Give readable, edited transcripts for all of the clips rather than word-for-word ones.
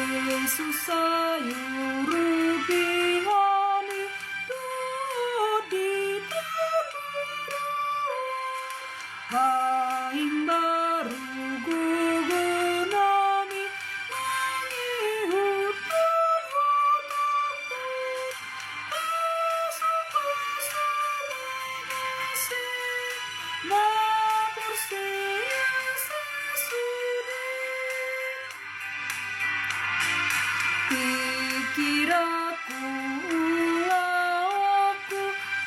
Yesus sayuru bihani di haing baru gugunani mangihut pikiranku ulahku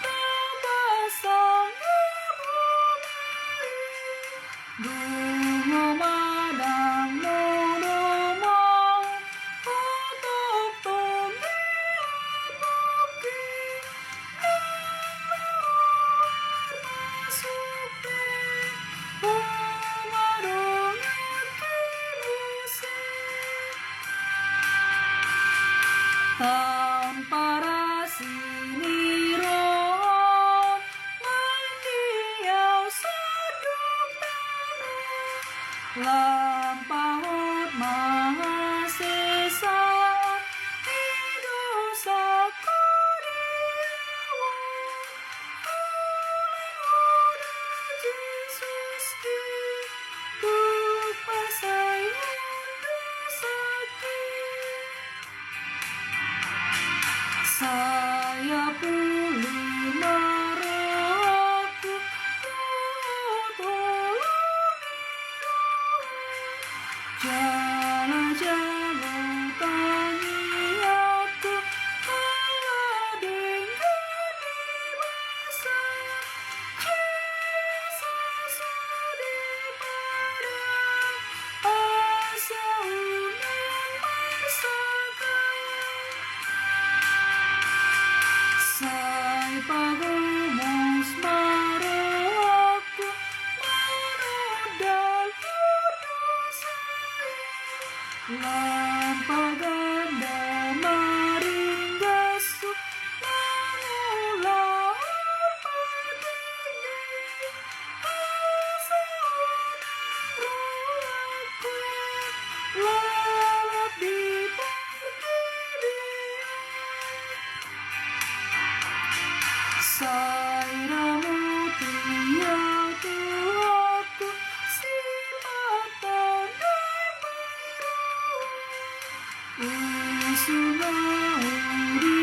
tabasang dungo madang nono mau otok tome boki masupe umarong akibuse tanpa rasiniron mandiau seduk tanah lampaut mahasisaan hidup saku diawan udah Yesus di pasayun sakit saya pulih marahku tolong jala-jala tangi aku Allah dengan dewasa Yesus di padang asa unan bersaga Sai pagumos maraku manudal hidup saya lampaganda maringgasu mangulah patinggi asal rohku lalap di Sairamu tiang Tuhanku sifatan dan perawan Usunau di